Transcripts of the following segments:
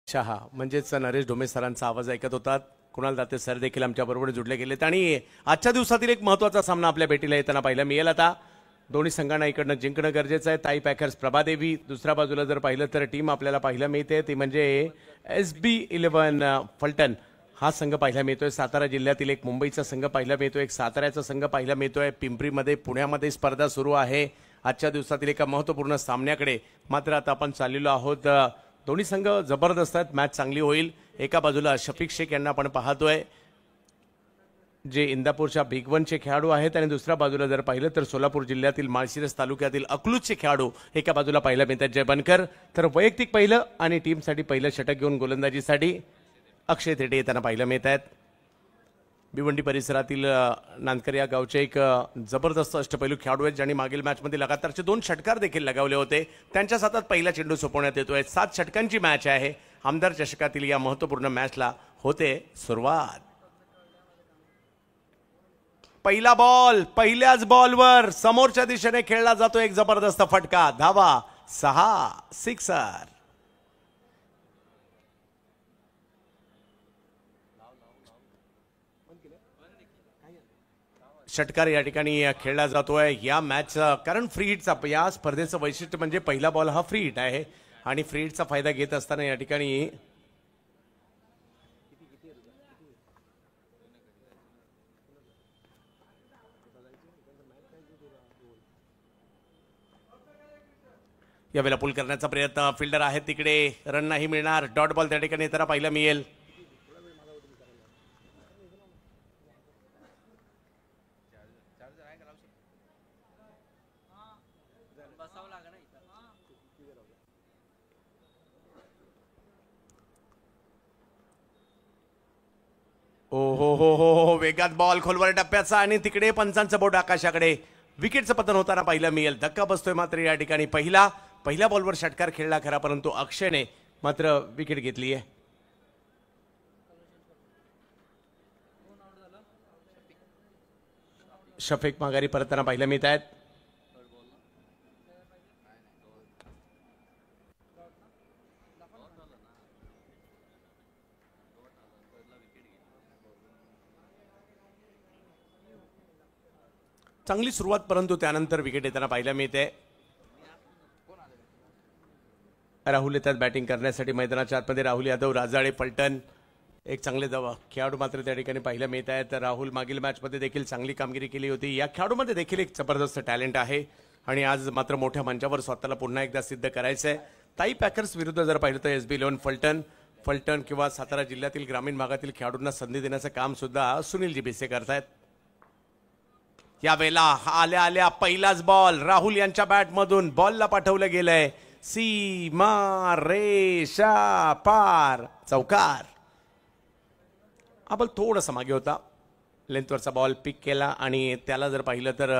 शहा म्हणजेच नरेश ढोमे सरांचा आवाज ऐकत होतात. कुणाल दाते सर देखील आमच्याबरोबर जुडले गेलेत आणि आजच्या दिवसातील एक महत्त्वाचा सामना आपल्या भेटीला येताना पाहायला मिळेल. आता दोन्ही संघांना इकडनं जिंकणं गरजेचं आहे. ताई पॅकर्स प्रभादेवी, दुसऱ्या बाजूला जर पाहिलं तर टीम आपल्याला पाहायला मिळते ती म्हणजे SB11 फलटण हा संघ पाहायला मिळतोय. सातारा जिल्ह्यातील एक मुंबईचा संघ पाहायला मिळतोय, एक साताऱ्याचा संघ पाहायला मिळतोय. पिंपरीमध्ये पुण्यामध्ये स्पर्धा सुरू आहे. आजच्या दिवसातील एका महत्त्वपूर्ण सामन्याकडे मात्र आता आपण चाललेलो आहोत. दोन्ही संघ जबरदस्त आहेत, मॅच चांगली होईल. एका बाजूला शफिक शेख यांना आपण पाहतोय जे इंदापूरच्या बिग वनचे खेळाडू आहेत आणि दुसऱ्या बाजूला जर पाहिलं तर सोलापूर जिल्ह्यातील माळशिरस तालुक्यातील अकलूजचे खेळाडू एका बाजूला पाहायला मिळतात. जय बनकर तर वैयक्तिक पहिलं आणि टीमसाठी पहिलं षटक घेऊन गोलंदाजीसाठी अक्षय थेटे येताना पाहायला मिळत आहेत. भिवंडी परिसरातील नांदकर या गावचे एक जबरदस्त अष्टपैलू खेळाडू आहेत ज्यांनी मागील मॅचमध्ये लगातारचे 2 षटकार देखील लगावले होते. त्यांच्या हातात पहिला चेंडू सोपवण्यात येतोय. 7 षटकांची मॅच आहे. आमदार चषकातील या महत्त्वपूर्ण मॅचला होते सुरुवात. पहिला बॉल पहिल्याच बॉलवर समोरच्या दिशेने खेळला जातो एक जबरदस्त फटका. धावा 6 सिक्सर. षटकार या ठिकाणी खेळला जातोय या मॅच कारण फ्री हिटचा या स्पर्धेचं वैशिष्ट्य म्हणजे पहिला बॉल हा फ्री हिट आहे आणि फ्री हिटचा फायदा घेत असताना या ठिकाणी यावेळेला पुल करण्याचा प्रयत्न फिल्डर आहे तिकडे, रन नाही मिळणार. डॉट बॉल त्या ठिकाणी त्याला पाहायला मिळेल. ओ हो हो हो हो वेगात बॉल खोलवर टप्प्याचा आणि तिकडे पंचांचं बोट आकाशाकडे. विकेटचं पतन होताना पाहायला मिळेल. धक्का बसतोय मात्र या ठिकाणी पहिल्या बॉलवर षटकार खेळला खरा परंतु अक्षयने मात्र विकेट घेतली आहे. शफीक माघारी परतताना पाहायला मिळत आहेत. चांगली सुरुवात परंतु त्यानंतर विकेट येताना पाहायला मिळते. राहुल येतात बॅटिंग करण्यासाठी मैदानाच्या आतमध्ये. राहुल यादव राजाळे फलटण एक चांगले खेळाडू मात्र त्या ठिकाणी पाहायला मिळत आहेत. राहुल मागील मॅचमध्ये देखील चांगली कामगिरी केली होती. या खेळाडूमध्ये देखील एक जबरदस्त टॅलेंट आहे आणि आज मात्र मोठ्या मंचावर स्वतःला पुन्हा एकदा सिद्ध करायचं आहे. ताई पॅकर्स विरुद्ध जर पाहिलं तर SB11 फलटण किंवा सातारा जिल्ह्यातील ग्रामीण भागातील खेळाडूंना संधी देण्याचं काम सुद्धा सुनीलजी भिसे करतायत. यावेळेला आल्या आल्या पहिलाच बॉल राहुल यांच्या बॅटमधून बॉलला पाठवलं गेलंय. सीमा रेषा पार चौकार. बॉल थोडासा मागे होता. लेंथवरचा बॉल पिक केला आणि त्याला जर पाहिलं तर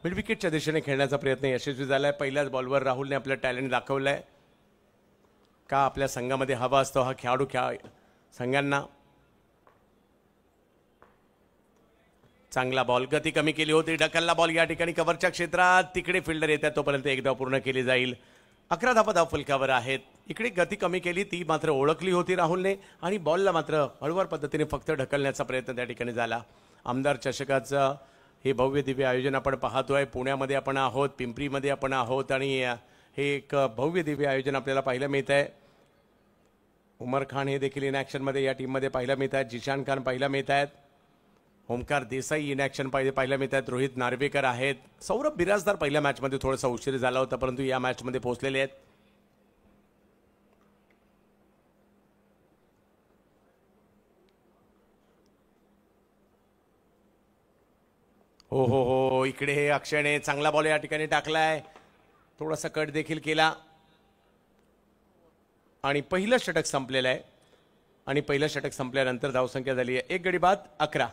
मिड विकेटच्या दिशेने खेळण्याचा प्रयत्न यशस्वी झालाय. पहिल्याच बॉलवर राहुलने आपलं टॅलेंट दाखवलंय. का आपल्या संघामध्ये हवा असतो हा खेळाडू संघांना. चांगला बॉल गती कमी केली होती. ढकलला बॉल या ठिकाणी कव्हरच्या क्षेत्रात. तिकडे फिल्डर येतात तोपर्यंत एकदा पूर्ण केली जाईल. 11 धावा फलकावर आहेत. इकडे गती कमी केली ती मात्र ओळखली होती राहुलने आणि बॉलला मात्र हळूवार पद्धतीने फक्त ढकलण्याचा प्रयत्न त्या ठिकाणी झाला. आमदार चषकाचं हे भव्य दिव्य आयोजन आपण पाहतोय. पुण्यामध्ये आपण आहोत, पिंपरीमध्ये आपण आहोत आणि हे एक भव्य दिव्य आयोजन आपल्याला पाहायला मिळत आहे. उमर खान हे देखील इन ॲक्शनमध्ये या टीममध्ये पाहायला मिळत आहेत. जिशान खान पाहायला मिळत आहेत. ओमकार देसाई इन ॲक्शन पाहायला मिळत आहेत. रोहित नार्वेकर आहेत. सौरभ बिराजदार पहिल्या मॅचमध्ये थोडासा उशीर झाला होता परंतु या मॅचमध्ये पोहोचलेले आहेत. हो हो हो इकडे हे अक्षयने चांगला बॉल या ठिकाणी टाकलाय. थोडासा कट देखील केला आणि पहिलं षटक संपलेलं आहे आणि पहिलं षटक संपल्यानंतर धावसंख्या झाली आहे 1 गडी बाद 11.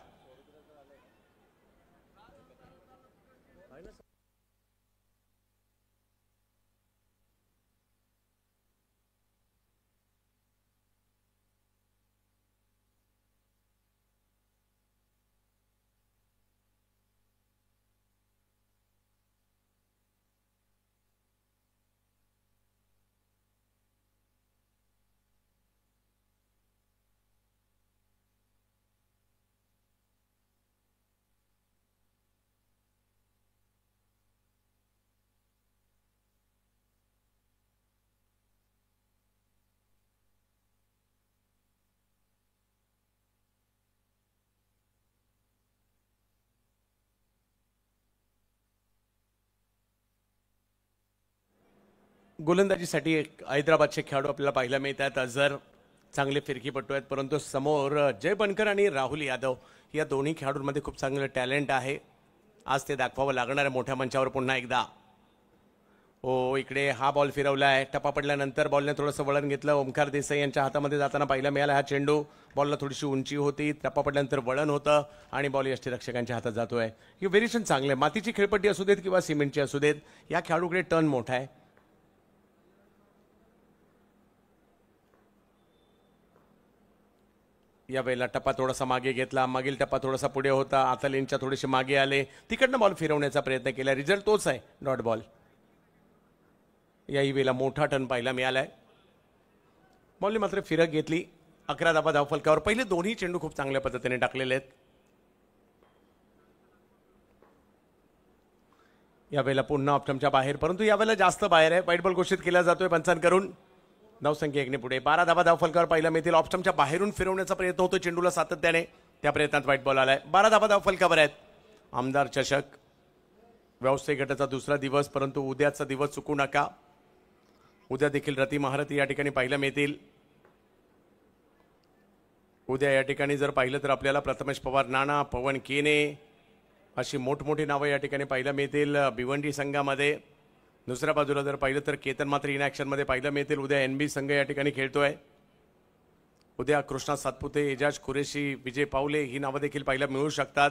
गोलंदाजीसाठी हैदराबादचे खेळाडू आपल्याला पाहायला मिळतात. अझर चांगले फिरकीपटू आहेत, परंतु समोर जय बनकर आणि राहुल यादव या दोन्ही खेळाडूंमध्ये खूप चांगलं टॅलेंट आहे. आज ते दाखवावं लागणार आहे मोठ्या मंचावर पुन्हा एकदा. हो, इकडे हा बॉल फिरवलाय. टप्पा पडल्यानंतर बॉलने थोडंसं वळण घेतलं. ओमकार देसाई यांच्या हातामध्ये जाताना पाहायला मिळाला हा चेंडू. बॉलला थोडीशी उंची होती, टप्पा पडल्यानंतर वळण होतं आणि बॉल यष्टीरक्षकांच्या हातात जातोय. हे व्हेरिएशन चांगलं आहे. मातीची खेळपट्टी असू देत किंवा सिमेंटची असू देत, या खेळाडूकडे टर्न मोठा आहे. या वेळेला टप्पा थोडासा मागे घेतला, मागील टप्पा थोडासा पुढे होता. आता लेनच्या थोडेसे मागे आले, तिकडनं बॉल फिरवण्याचा प्रयत्न केला. रिझल्ट तोच आहे, डॉट बॉल. याही वेळेला मोठा टर्न पाहायला मिळालाय. बॉलने मात्र फिरक घेतली. 11 धावा धावफलकावर. पहिले दोन्ही चेंडू खूप चांगल्या पद्धतीने टाकलेले आहेत. यावेळेला पुन्हा ऑप्शनच्या बाहेर, परंतु यावेळेला जास्त बाहेर आहे. व्हाईट बॉल घोषित केला जातोय पंचांकडून. धावसंख्या 1 ने पुढे. 12 धावा धावफलकावर पाहायला मिळतील. ऑप्शनच्या बाहेरून फिरवण्याचा प्रयत्न होतो चेंडूला सातत्याने. त्या प्रयत्नात व्हाईट बॉल आलाय. 12 धावा धावफलकावर आहेत. आमदार चषक व्यावसायिक गटाचा दुसरा दिवस, परंतु उद्याचा दिवस चुकू नका. उद्या देखील रती महारथी या ठिकाणी पाहायला मिळतील. उद्या या ठिकाणी जर पाहिलं तर आपल्याला प्रथमेश पवार, नाना, पवन केने अशी मोठमोठी नावं या ठिकाणी पाहायला मिळतील भिवंडी संघामध्ये. दुसऱ्या बाजूला जर पाहिलं तर केतन मात्र इन ॲक्शनमध्ये पाहायला मिळतील. उद्या NB संघ या ठिकाणी खेळतोय. उद्या कृष्णा सातपुते, एजाज कुरेशी, विजय पावले ही नावं देखील पाहायला मिळू शकतात.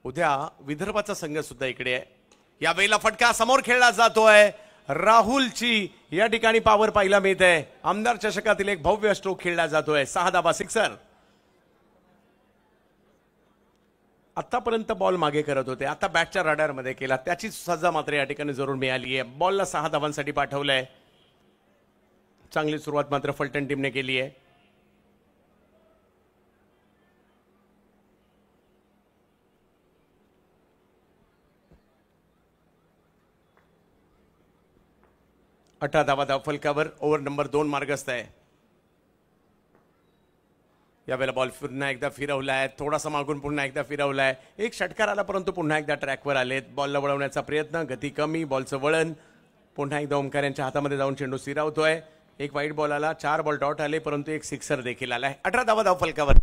उद्या विदर्भाचा संघ सुद्धा इकडे आहे. या वेळेला फटका समोर खेळला जातोय. राहुलची या ठिकाणी पॉवर पाहायला मिळते. आमदार चषकातील एक भव्य स्ट्रोक खेळला जातोय. 6 धावा, सिक्सर. आतापर्यंत बॉल मागे करत होते, आता बॅटच्या रडारमध्ये केला. त्याची सजा मात्र या ठिकाणी जरूर मिळाली आहे. बॉलला 6 धावांसाठी पाठवलंय. चांगली सुरुवात मात्र फलटण टीमने केली आहे. अठरा धावा धावफलकावर. ओव्हर नंबर 2 मार्गस्थ आहे. यावेळेला बॉल पुन्हा एकदा फिरवलाय. थोडासा मागून पुन्हा एकदा फिरवलाय. एक षटकार आला, परंतु पुन्हा एकदा ट्रॅकवर आलेत. बॉलला वळवण्याचा प्रयत्न, गती कमी, बॉलचं वळण. पुन्हा एकदा ओमकार यांच्या हातामध्ये जाऊन चेंडू सिरावतोय. एक वाईट बॉल आला, 4 बॉल डॉट आले, परंतु एक सिक्सर देखील आलाय. 18 धावा धावफलकावर.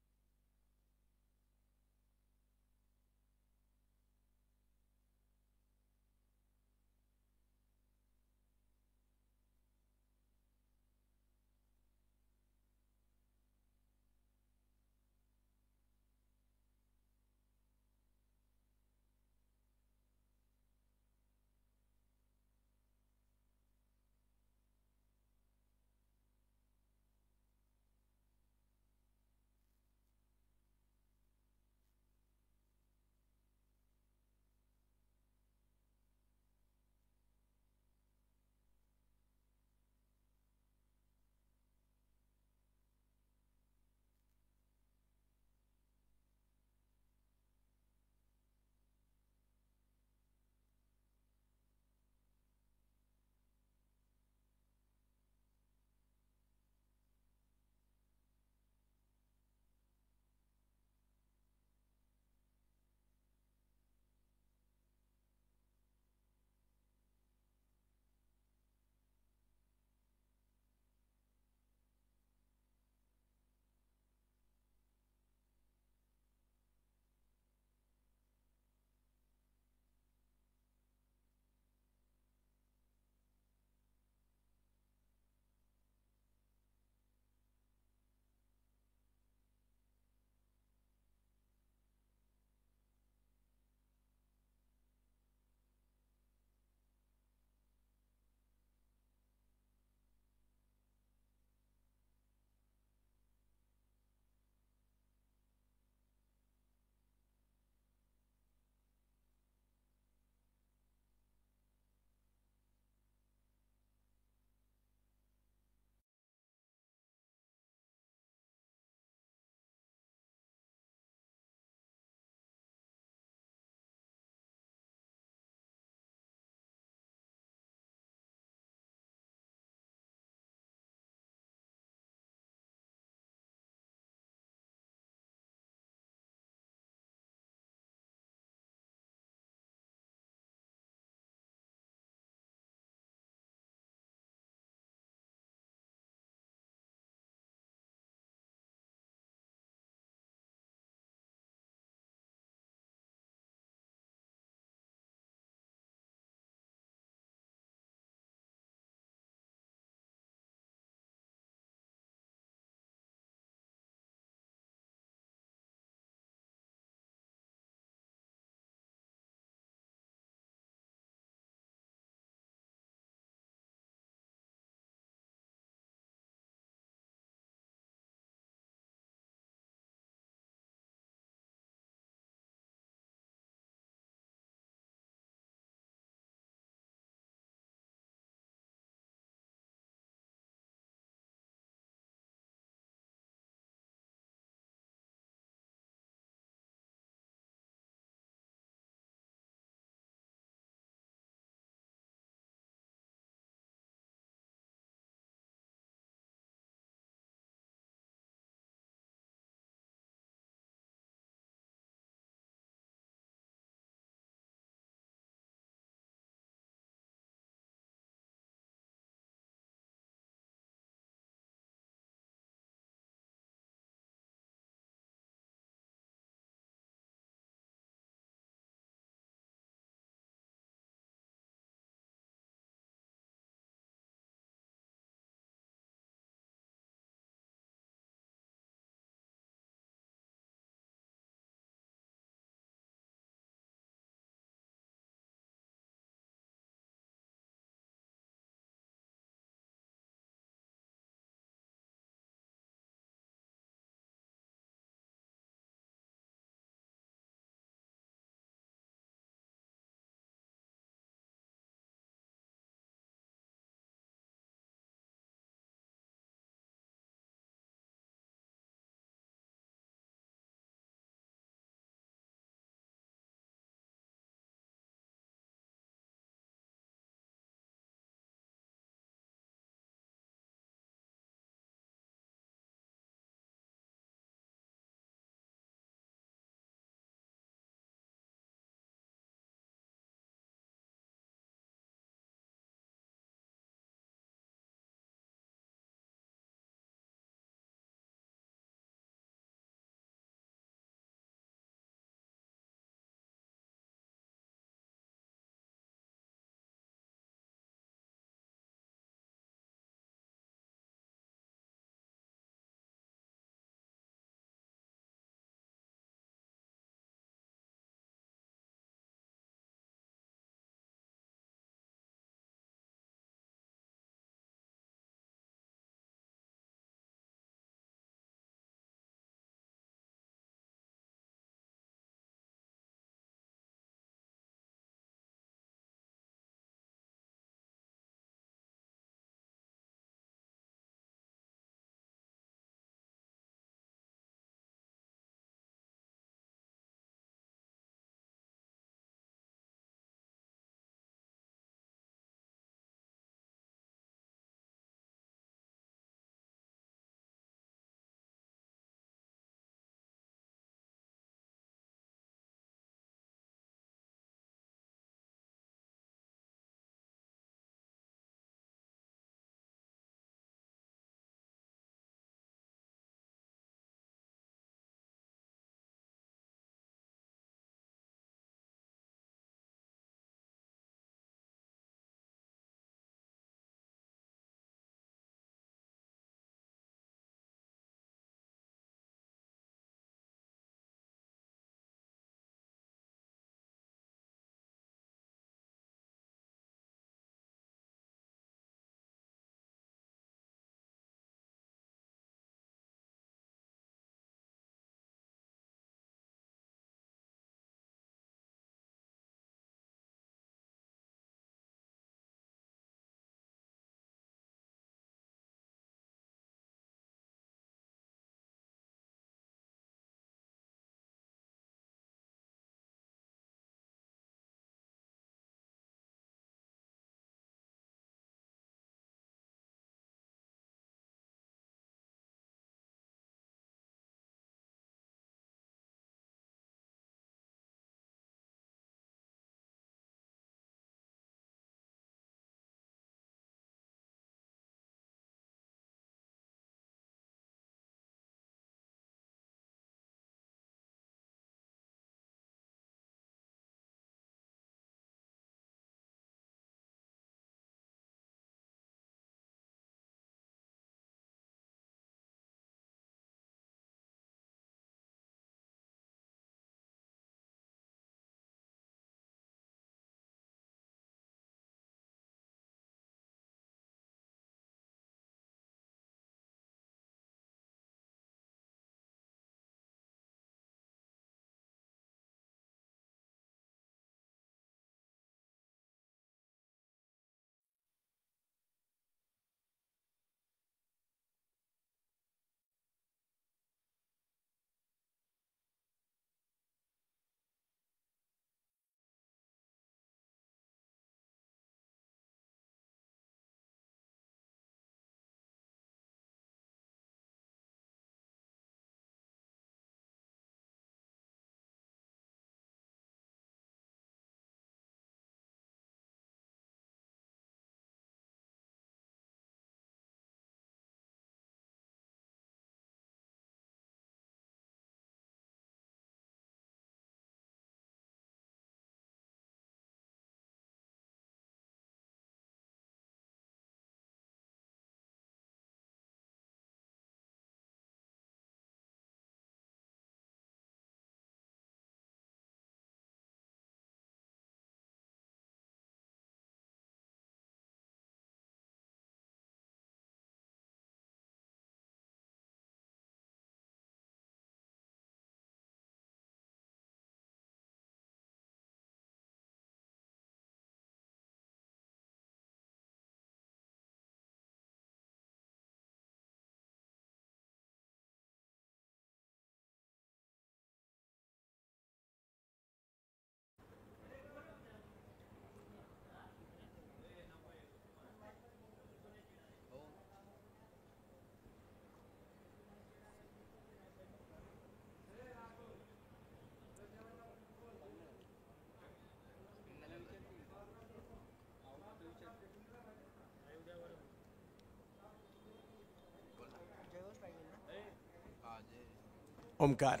ओमकार.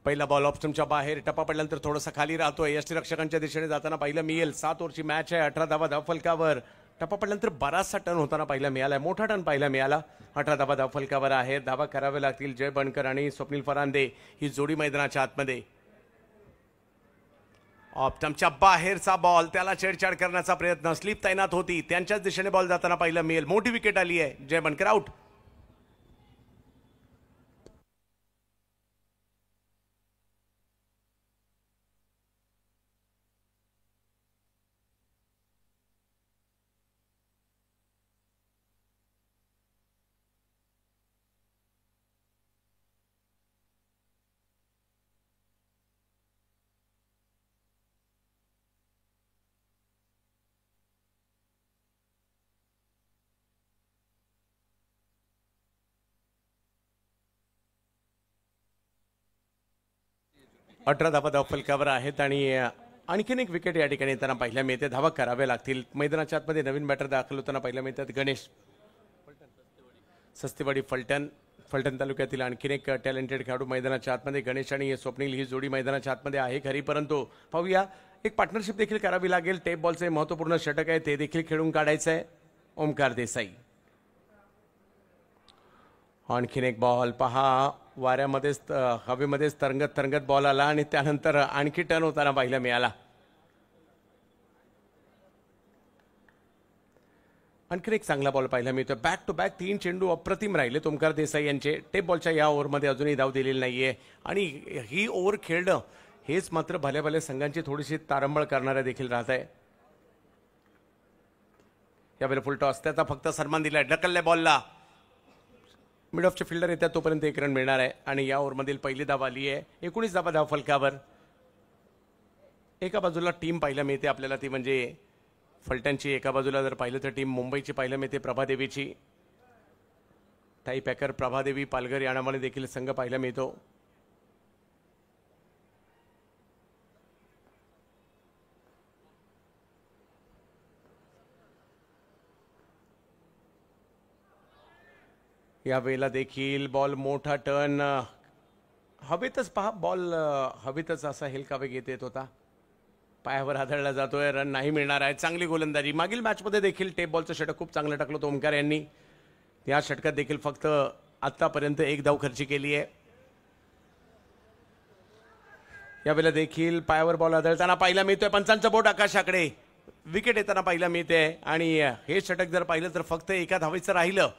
पहिला बॉल ऑप्शनच्या बाहेर, टप्पा पडल्यानंतर थोडासा खाली राहतोय. यष्टीरक्षकांच्या दिशेने जाताना पाहिलं मिळेल. 7 ओव्हरची मॅच आहे. 18 धावा धावफलकावर. टप्पा पडल्यानंतर बराचसा टर्न होताना पाहिला मिळाला. मोठा टर्न पाहिला मिळाला. 18 धावा धावफलकावर आहे. धावा करावे लागतील. जय बनकर आणि स्वप्नील फरांदे ही जोडी मैदानाच्या आतमध्ये. ऑप्शनच्या बाहेरचा बॉल, त्याला छेडछाड करण्याचा प्रयत्न. स्लिप तैनात होती. त्यांच्याच दिशेने बॉल जाताना पाहिलं मिळेल. मोठी विकेट आली आहे. जय बनकर आउट. 18 धावा धावफलकावर आहेत आणि आणखीन एक विकेट या ठिकाणी येताना पाहिल्या मिळते. धावा कराव्या लागतील. मैदानाच्या आतमध्ये नवीन बॅटर दाखल होताना पाहिल्या मिळतात. गणेश सस्तेवाडी फलटण तालुक्यातील आणखीन एक टॅलेंटेड खेळाडू मैदानाच्या आतमध्ये. गणेश आणि स्वप्नील ही जोडी मैदानाच्या आतमध्ये आहे खरी, परंतु पाहूया एक पार्टनरशिप देखील करावी लागेल. टेप बॉलचे महत्त्वपूर्ण षटक आहे, ते देखील खेळून काढायचं आहे. ओमकार देसाई. आणखीन एक बॉल पहा, वाऱ्यामध्येच हवेमध्येच तरंगत बॉल आला आणि त्यानंतर आणखी टर्न होताना पाहायला मिळाला. आणखीन एक चांगला बॉल पाहायला मिळतो. बॅक टू बॅक 3 चेंडू अप्रतिम राहिले ओमकार देसाई यांचे. टेप बॉलच्या या ओव्हरमध्ये अजूनही धाव दिलेली नाहीये आणि ही ओव्हर खेळणं हेच मात्र भल्या भल्या संघांची थोडीशी तारंबळ करणाऱ्या देखील राहत आहे. यावेळेला फुल टॉस, त्याचा फक्त सन्मान दिलाय. ढकलल्या बॉलला मिड ऑफचे फिल्डर येतात तोपर्यंत 1 रन मिळणार आहे आणि या ओव्हरमधील पहिली धाव आली आहे. 19 धावा धावफलकावर. एका बाजूला टीम पाहायला मिळते आपल्याला, ती म्हणजे फलटणची. एका बाजूला जर पाहिलं तर टीम मुंबईची पाहायला मिळते, प्रभादेवीची. टाई पॅकर, प्रभादेवी, पालघर या नावाने देखील संघ पाहायला मिळतो. यावेळेला देखील बॉल मोठा टर्न हवेतच पहा, बॉल हवेतच असा हेलकावे घेत येत होता. पायावर आदळला जातोय. रन नाही मिळणार आहे. चांगली गोलंदाजी. मागील मॅचमध्ये देखील टेप बॉलचं षटक खूप चांगलं टाकलं होतं ओमकार यांनी. या षटकात देखील फक्त आतापर्यंत 1 धाव खर्ची केली आहे. यावेळेला देखील पायावर बॉल आदळताना पाहिला मिळतोय. पंचांचं बोट आकाशाकडे. विकेट येताना पाहिला मिळते आणि हे षटक जर पाहिलं तर फक्त 1 धावेचं राहिलं.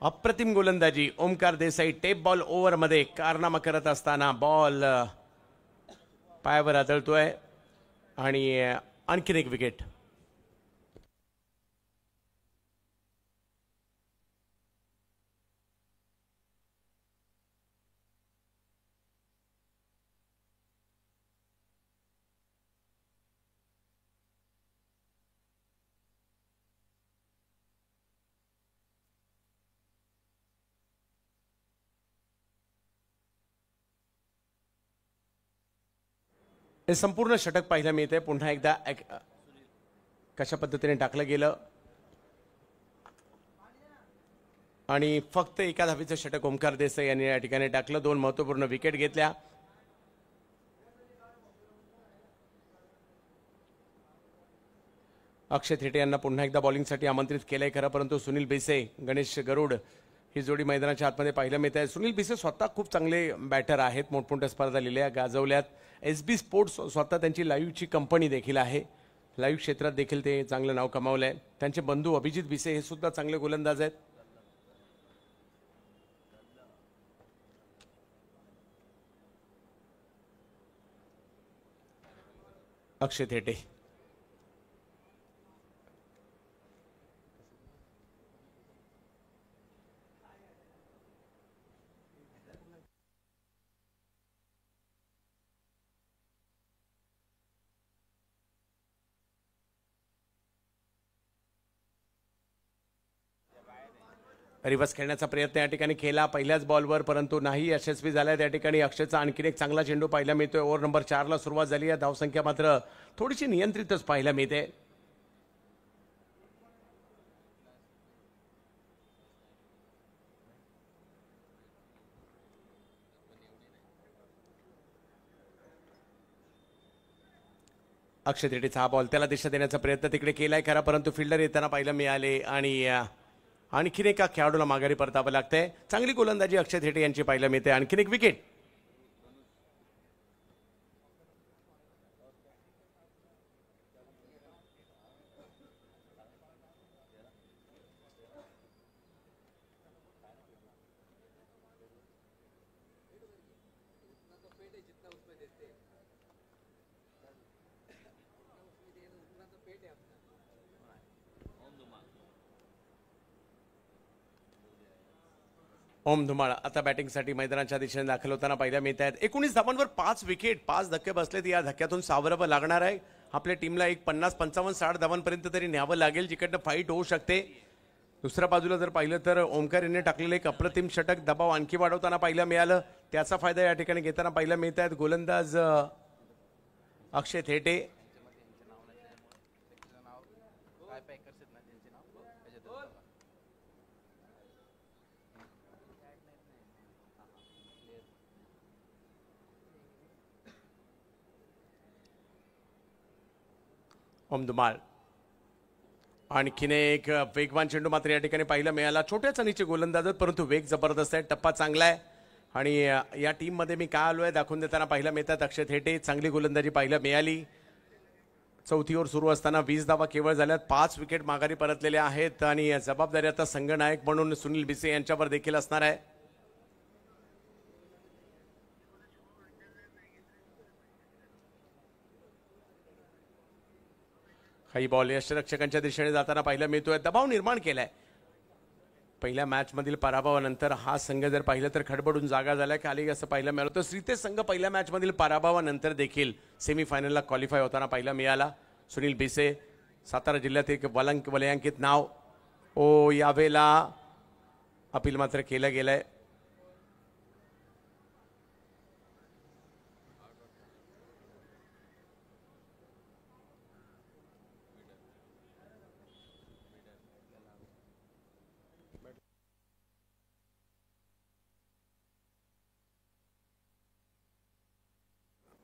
अप्रतिम गोलंदाजी ओमकार देसाई. टेप बॉल ओव्हरमध्ये कारनामा करत असताना बॉल पायावर आदळतोय आणि आणखीन एक विकेट. हे संपूर्ण षटक पाहायला मिळते. पुन्हा एकदा कशा पद्धतीने टाकलं गेलं आणि फक्त 1 धावेचं षटक ओमकार देसाई यांनी या ठिकाणी टाकलं. 2 महत्त्वपूर्ण विकेट घेतल्या. अक्षय थेटे यांना पुन्हा एकदा बॉलिंगसाठी आमंत्रित केलंय खरं, परंतु सुनील बेसे, गणेश गरुड ही जोडी मैदानाच्या आतमध्ये पाहायला मिळत आहे. सुनील बेसे स्वतः खूप चांगले बॅटर आहेत. मोठमोठ्या स्पर्धा लिहिल्या, गाजवल्यात. SB स्पोर्ट्स स्वतः त्यांची लाईव्हची कंपनी देखील आहे. लाईव्ह क्षेत्रात देखील ते चांगलं नाव कमावलंय. त्यांचे बंधू अभिजित बिसे हे सुद्धा चांगले गोलंदाज आहेत. अक्षय थेटे. रिव्हर्स खेळण्याचा प्रयत्न या ठिकाणी केला पहिल्याच बॉलवर, परंतु नाही यशस्वी झाला. त्या ठिकाणी अक्षयचा आणखीन एक चांगला चेंडू पाहायला मिळतोय. ओव्हर नंबर 4 ला सुरुवात झाली आहे. धावसंख्या मात्र थोडीशी नियंत्रितच पाहायला मिळते. अक्षय थेटेचा हा बॉल त्याला दिशा देण्याचा प्रयत्न तिकडे केलाय खरा, परंतु फिल्डर येताना पाहायला मिळाले आणि आणखीन एका खेळाडूला माघारी परतावं लागतंय. चांगली गोलंदाजी अक्षय थेटे यांची पाहायला मिळते. आणखीन एक विकेट. ओम धुमाळ आता बॅटिंगसाठी मैदानाच्या दिशेने दाखल होताना पाहिल्या मिळत आहेत. 19 धावांवर 5 विकेट, 5 धक्के बसलेत. या धक्क्यातून सावरावं लागणार आहे. आपल्या टीमला एक 50, 55, 60 धावांपर्यंत तरी न्यावं लागेल, जिकडनं फाईट होऊ शकते. दुसऱ्या बाजूला जर पाहिलं तर ओमकार यांनी टाकलेलं एक अप्रतिम षटक दबाव आणखी वाढवताना पाहायला मिळालं. त्याचा फायदा या ठिकाणी घेताना पाहायला मिळत आहेत गोलंदाज अक्षय थेटे. ओम धुमाळ आणखीन एक वेगवान चेंडू मात्र या ठिकाणी पाहायला मिळाला. छोट्या चणीचे गोलंदाज परंतु वेग जबरदस्त आहे. टप्पा चांगला आहे आणि या टीम मध्ये मी काय आलोय दाखवून देताना पाहायला मिळतात. अक्षय थेटे चांगली गोलंदाजी पाहायला मिळाली. चौथी ओव्हर सुरू असताना 20 धावा केवळ झाल्यात. 5 विकेट माघारी परतलेल्या आहेत आणि जबाबदारी आता संघनायक म्हणून सुनील भिसे यांच्यावर देखील असणार आहे. काही बॉल यष्टिरक्षकांच्या दिशेने जाताना पाहायला मिळतोय. दबाव निर्माण केलाय. पहिल्या मॅच मधील पराभवानंतर हा संघ जर पाहिलं तर खडबडून जागा झालाय खाली असं पाहायला मिळालं. तर श्रीतेज संघ पहिल्या मॅच मधील पराभवानंतर देखील सेमीफायनलला क्वालिफाय होताना पाहायला मिळाला. सुनील भिसे सातारा जिल्ह्यात एक वलयांकित नाव. यावेळेला अपील मात्र केलं गेलंय.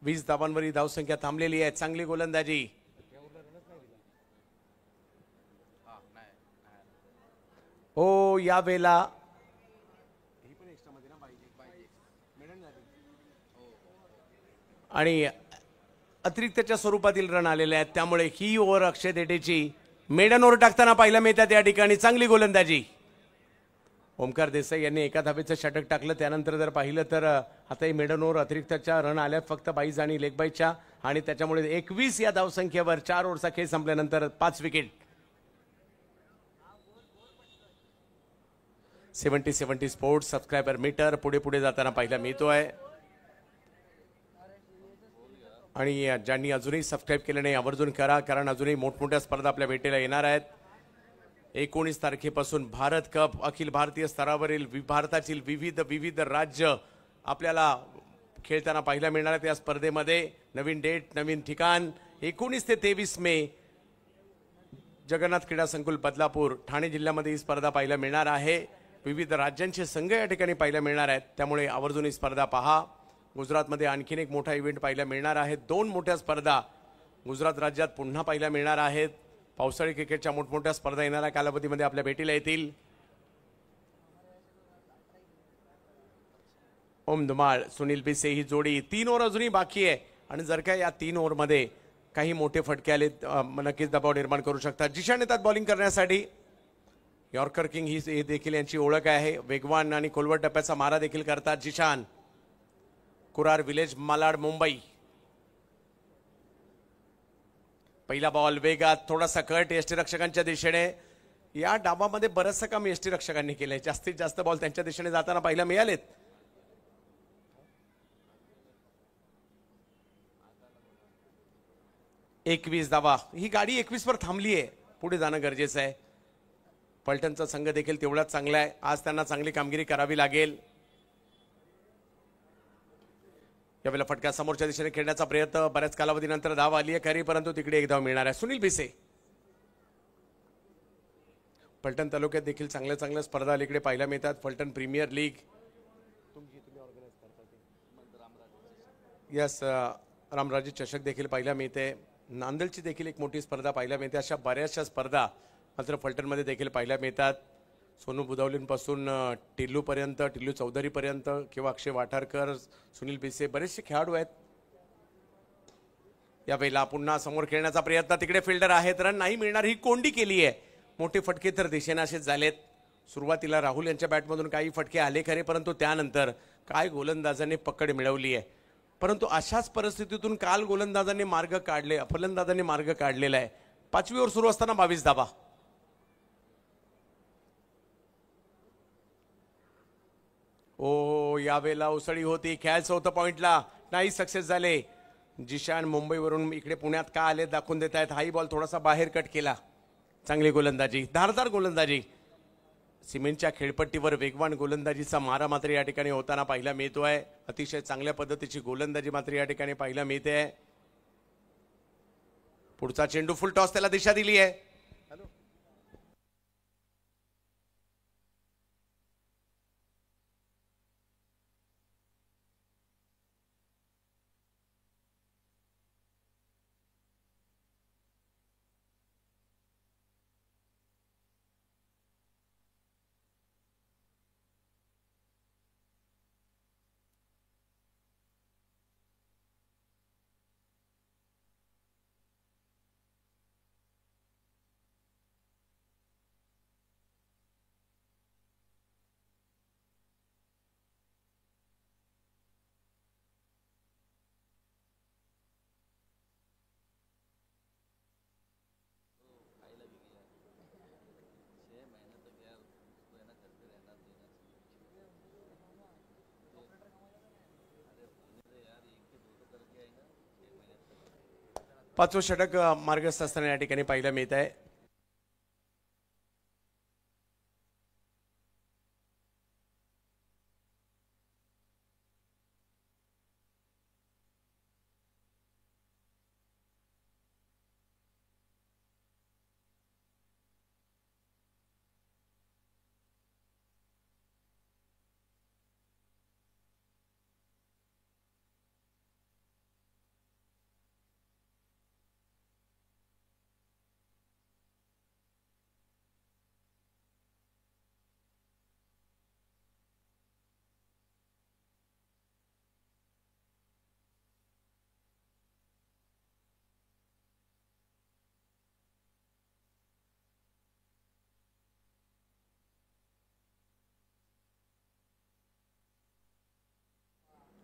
वीस धावांवर ही धावसंख्या थांबलेली आहे. चांगली गोलंदाजी. यावेळेला आणि अतिरिक्तच्या स्वरूपातील रन आलेले आहेत, त्यामुळे ही ओव्हर अक्षय थेटेची मेडन ओव्हर टाकताना पाहायला मिळतात. या ठिकाणी चांगली गोलंदाजी. ओमकार देसाई यांनी एका धावेचं षटक टाकलं. त्यानंतर जर पाहिलं तर आता ही मेडन ओव्हर अतिरिक्तच्या रन आल्यात फक्त 22 आणि लेग बाईच्या आणि त्याच्यामुळे 21 या धावसंख्येवर 4 ओव्हरचा खेळ संपल्यानंतर 5 विकेट. 70 स्पोर्ट्स सबस्क्रायबर मीटर पुढे पुढे जाताना पाहायला मिळतोय. आणि ज्यांनी अजूनही सबस्क्राईब केलं नाही आवर्जून करा, कारण अजूनही मोठमोठ्या स्पर्धा आपल्या भेटीला येणार आहेत. 19 तारखेपासून भारत कप अखिल भारतीय स्तरावरील भारतातील विविध राज्य आपल्याला खेळताना पाहायला मिळणार आहेत. या स्पर्धेमध्ये नवीन डेट, नवीन ठिकाण 19 ते 23 मे जगन्नाथ क्रीडा संकुल बदलापूर ठाणे जिल्ह्यामध्ये ही स्पर्धा पाहायला मिळणार आहे. विविध राज्यांचे संघ या ठिकाणी पाहायला मिळणार आहेत, त्यामुळे आवर्जून ही स्पर्धा पहा. गुजरातमध्ये आणखीन एक मोठा इव्हेंट पाहायला मिळणार आहे. 2 मोठ्या स्पर्धा गुजरात राज्यात पुन्हा पाहायला मिळणार आहेत. पावसाळी क्रिकेटच्या मोठमोठ्या स्पर्धा येणाऱ्या कालावधीमध्ये आपल्या भेटीला येतील. ओम धुमाळ सुनील भिसे ही जोडी 3 ओव्हर अजूनही बाकी आहे आणि जर का या 3 ओव्हरमध्ये काही मोठे फटके आले नक्कीच दबाव निर्माण करू शकतात. जिशान येतात बॉलिंग करण्यासाठी. यॉर्कर किंग ही देखील यांची ओळख आहे. वेगवान आणि खोलवर टप्प्याचा मारा देखील करतात जिशान. कुरार विलेज मालाड मुंबई. पहिला बॉल वेगात थोडासा कट यष्टिरक्षकांच्या दिशेने. या डावामध्ये बरंचसं काम यष्टिरक्षकांनी केलंय. जास्तीत जास्त बॉल त्यांच्या दिशेने जाताना पाहायला मिळालेत. एकवीस धावा. ही गाडी 21 वर थांबली आहे. पुढे जाणं गरजेचं आहे. पलटणचा संघ देखील तेवढाच चांगला आहे. आज त्यांना चांगली कामगिरी करावी लागेल. यावेळेला फटका समोरच्या दिशेने खेळण्याचा प्रयत्न. बऱ्याच कालावधीनंतर धाव आली आहे खरी, परंतु तिकडे एक धाव मिळणार आहे. सुनील भिसे. फलटण तालुक्यात देखील चांगल्या स्पर्धा इकडे पाहायला मिळतात. Phaltan premier league. Yes Ramraje चषक देखील पाहायला मिळते. नांदेडची देखील एक मोठी स्पर्धा पाहायला मिळते. अशा बऱ्याचशा स्पर्धा मात्र फलटणमध्ये देखील पाहायला मिळतात. सोनू बुधावलींपासून टिल्लूपर्यंत, टिल्लू चौधरीपर्यंत किंवा अक्षय वाठारकर, सुनील बिसे बरेचसे खेळाडू आहेत. यावेळेला पुन्हा समोर खेळण्याचा प्रयत्न, तिकडे फिल्डर आहेत, रन नाही मिळणार, ही कोंडी केली आहे. मोठे फटके तर दिसेनासेच झालेत. सुरुवातीला राहुल यांच्या बॅटमधून काही फटके आले खरे, परंतु त्यानंतर काय गोलंदाजांनी पकड मिळवली आहे. परंतु अशाच परिस्थितीतून काल गोलंदाजांनी मार्ग काढले, फलंदाजांनी मार्ग काढलेला आहे. 5वी ओव्हर सुरू असताना 22 धावा. ओ यावेळेला उसळी होती, खेळायचं होतं पॉइंटला, नाही सक्सेस झाले. जिशान मुंबईवरून इकडे पुण्यात का आले दाखवून देत आहेत. हाही बॉल थोडासा बाहेर कट केला. चांगली गोलंदाजी, धारदार गोलंदाजी. सिमेंटच्या खेळपट्टीवर वेगवान गोलंदाजीचा मारा मात्र या ठिकाणी होताना पाहायला मिळतोय. अतिशय चांगल्या पद्धतीची गोलंदाजी मात्र या ठिकाणी पाहायला मिळते. पुढचा चेंडू फुल टॉस, त्याला दिशा दिली आहे. पाचवं षटक मार्गस्थ असताना या ठिकाणी पाहायला मिळत आहे.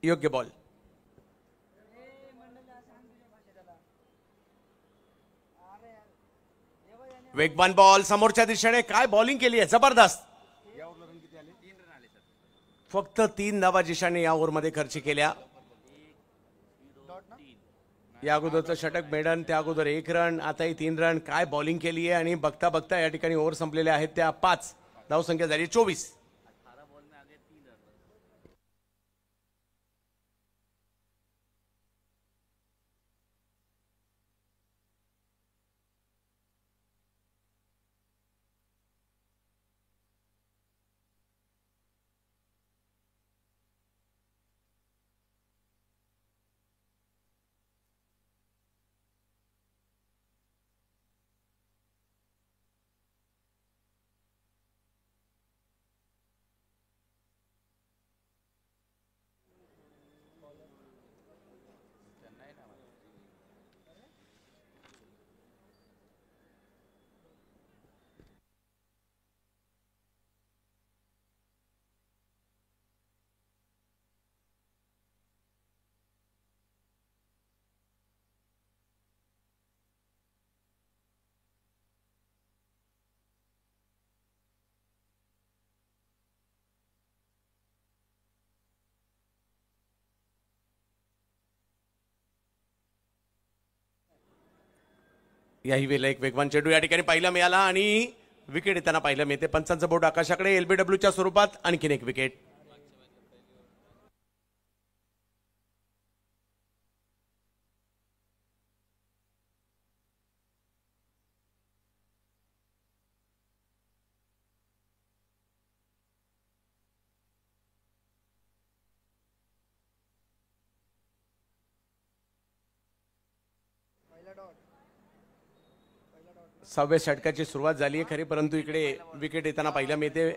योग्य बॉल. वेगवान बॉल समोरच्या दिशेने, काय बॉलिंग केली आहे, जबरदस्त. फक्त 3 धावा जिशाने या ओव्हरमध्ये खर्च केल्या. या अगोदरचं षटक मेडन, त्या अगोदर 1 रन, आताही 3 रन. काय बॉलिंग केली आहे आणि बघता बघता या ठिकाणी ओव्हर संपलेल्या आहेत त्या 5. धावसंख्या झाली 24. याही वेळेला एक वेगवान चेंडू या ठिकाणी पाहायला मिळाला आणि विकेट येताना पाहायला मिळते. पंचांचं बोट आकाशाकडे. एलबीडब्ल्यूच्या स्वरूपात आणखीन एक विकेट. 6व्या षटकाची सुरुवात झाली आहे खरी, परंतु इकडे विकेट येताना पाहायला मिळते.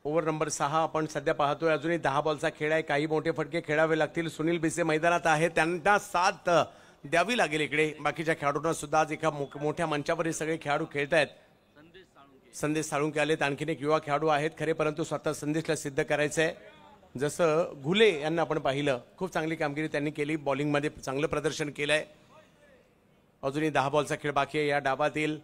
ओव्हर नंबर 6 आपण सध्या पाहतोय. अजूनही 10 बॉलचा खेळ आहे. काही मोठे फटके खेळावे लागतील. सुनील बिसे मैदानात आहे, त्यांना साथ द्यावी लागेल. इकडे बाकीच्या खेळाडूंना सुद्धा आज एका मोठ्या मंचावर हे सगळे खेळाडू खेळत आहेत. संदेश साळुंके आलेत, आणखीन एक युवा खेळाडू आहेत खरे, परंतु स्वतः संदेशला सिद्ध करायचंय. जसं घुले यांना आपण पाहिलं, खूप चांगली कामगिरी त्यांनी केली, बॉलिंगमध्ये चांगलं प्रदर्शन केलंय. अजूनही 10 बॉलचा खेळ बाकी आहे या डावातील.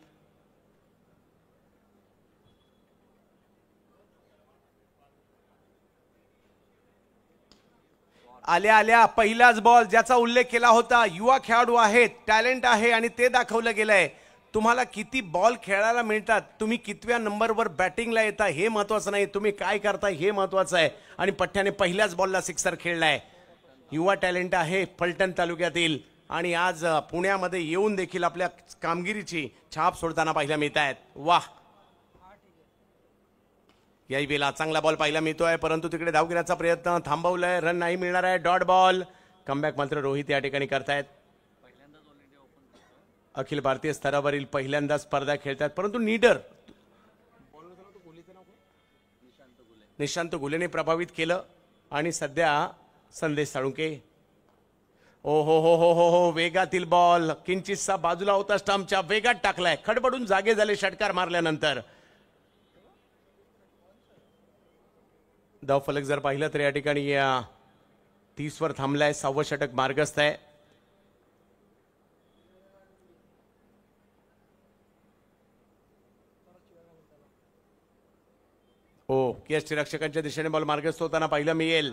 आल्या आल्या पहिलाच बॉल, ज्याचा उल्लेख केला होता. युवा खेळाडू आहेत, टॅलेंट आहे आणि ते दाखवलं गेलंय. तुम्हाला किती बॉल खेळायला मिळतात, तुम्ही कितव्या नंबरवर बॅटिंगला येता हे महत्वाचं नाही, तुम्ही काय करताय हे महत्वाचं आहे. आणि पठ्ठ्याने पहिल्याच बॉलला सिक्सर खेळलाय. युवा टॅलेंट आहे फलटण तालुक्यातील आणि आज पुण्यामध्ये येऊन देखील आपल्या कामगिरीची छाप सोडताना पाहायला मिळत आहेत. वाह, याही वेळेला चांगला बॉल पाहायला मिळतोय, परंतु तिकडे धावगिरीचा प्रयत्न थांबवलाय. रन नाही मिळणार आहे. Dot ball. कमबॅक मात्र रोहित या ठिकाणी करतायत. अखिल भारतीय स्तरावरील पहिल्यांदा स्पर्धा खेळतात, परंतु नीडर निशांत गुलेने प्रभावित केलं. आणि सध्या संदेश साळुंके. ओ हो हो हो हो हो, वेगातील बॉल किंचितसा बाजूला होता, स्टंपच्या वेगात टाकलाय. खडबडून जागे झाले षटकार मारल्यानंतर. धावफलक जर पाहिलं तर या ठिकाणी 30 वर थांबलाय. 6वं षटक मार्गस्थ आहे. हो, यष्टीरक्षकांच्या दिशेने बॉल मार्गस्थ होताना पाहिलं मिळेल.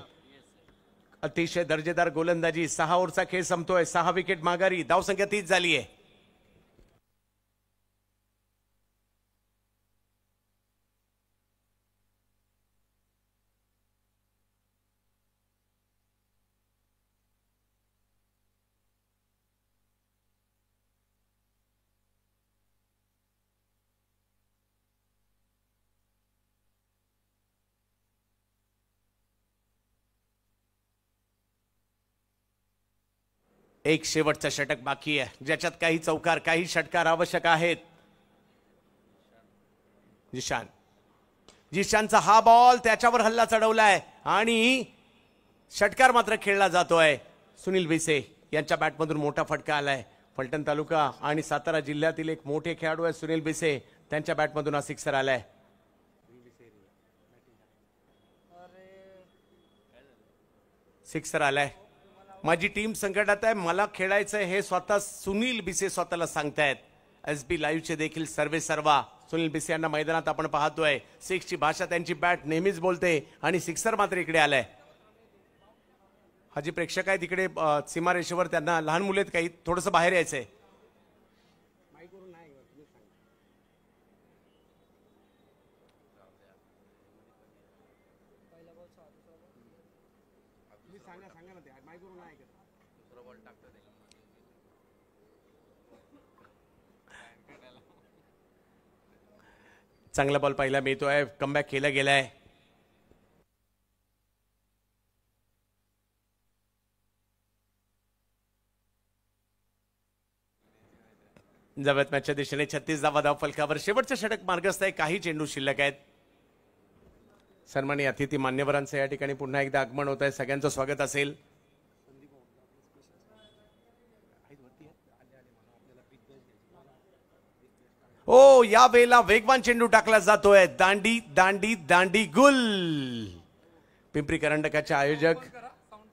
अतिशय दर्जेदार गोलंदाजी. 6 ओव्हरचा खेळ संपतोय. 6 विकेट माघारी. धावसंख्या 30 झाली आहे. एक शेवटचा षटक बाकी आहे, ज्याच्यात काही चौकार काही षटकार आवश्यक आहेत. जिशानचा हा बॉल, त्याच्यावर हल्ला चढवलाय आणि षटकार मात्र खेळला जातोय. सुनील बिसे यांच्या बॅटमधून मोठा फटका आलाय. फलटण तालुका आणि सातारा जिल्ह्यातील एक मोठे खेळाडू आहे सुनील बिसे, त्यांच्या बॅटमधून हा सिक्सर आलाय. सिक्सर आलाय. माझी टीम संकटात आहे, मला खेळायचंय हे स्वतः सुनील बिसे स्वतःला सांगतायत. एसबी लाईव्हचे देखील सर्वे सर्वा सुनील बिसे यांना मैदानात आपण पाहतोय. सिक्सची भाषा त्यांची बॅट नेहमीच बोलते आणि सिक्सर मात्र इकडे आलाय. हा जी प्रेक्षक आहे तिकडे सीमारेषेवर, त्यांना लहान मुले आहेत काही, थोडंसं बाहेर यायचंय. चांगला बॉल पाहिला मिळतोय. कमबॅक केला गेलाय. जवळ मॅचच्या दिशेने 36 धावा धाव फलकावर. शेवटचं षटक मार्गस्थ आहे. काही चेंडू शिल्लक आहेत. सन्माननीय अतिथी मान्यवरांचं या ठिकाणी पुन्हा एकदा आगमन होत आहे. सगळ्यांचं स्वागत असेल. ओ, या वेळेला वेगवान चेंडू टाकला जातोय. दांडी दांडी दांडी गुल. पिंपरी करंडकाचे आयोजक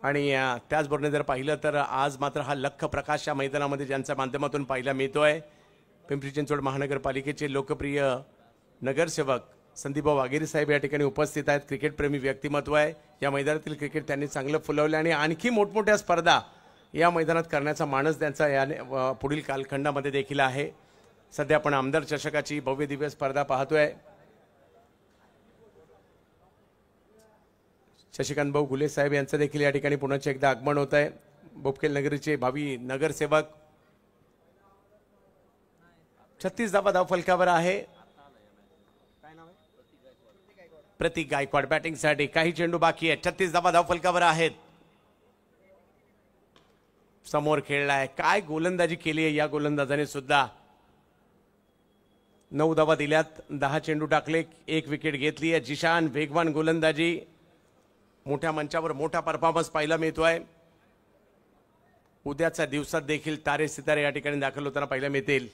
आणि त्याचबरोबर जर पाहिलं तर आज मात्र हा लख प्रकाश या मैदानामध्ये ज्यांच्या माध्यमातून पाहायला मिळतोय. पिंपरी चिंचवड महानगरपालिकेचे लोकप्रिय नगरसेवक संदीपभाऊ वाघेरे साहेब या ठिकाणी उपस्थित आहेत. क्रिकेटप्रेमी व्यक्तिमत्व आहे. या मैदानातील क्रिकेट त्यांनी चांगलं फुलवलं आणि आणखी मोठमोठ्या स्पर्धा या मैदानात करण्याचा मानस त्यांचा या पुढील कालखंडामध्ये देखील आहे. सध्या आपण आमदार चषकाची भव्य दिव्य स्पर्धा पाहतोय. शशिकांत भाऊ गुले साहेब यांचं देखील या ठिकाणी पुन्हा एकदा आगमन होत आहे. बोपखेल नगरीचे भावी नगरसेवक. 36 धावा धाव फलकावर आहे. प्रतीक गायकवाड बॅटिंगसाठी. काही चेंडू बाकी आहेत. 36 धावा धाव फलकावर आहेत. समोर खेळलाय, काय गोलंदाजी केली आहे या गोलंदाजाने सुद्धा. 9 धावा दिल्यात, 10 चेंडू टाकले, 1 विकेट घेतली आहे. जिशान वेगवान गोलंदाजी, मोठ्या मंचावर मोठा परफॉर्मन्स पाहायला मिळतोय. उद्याच्या दिवसात देखील तारे सितारे या ठिकाणी दाखल होताना पाहायला मिळतील.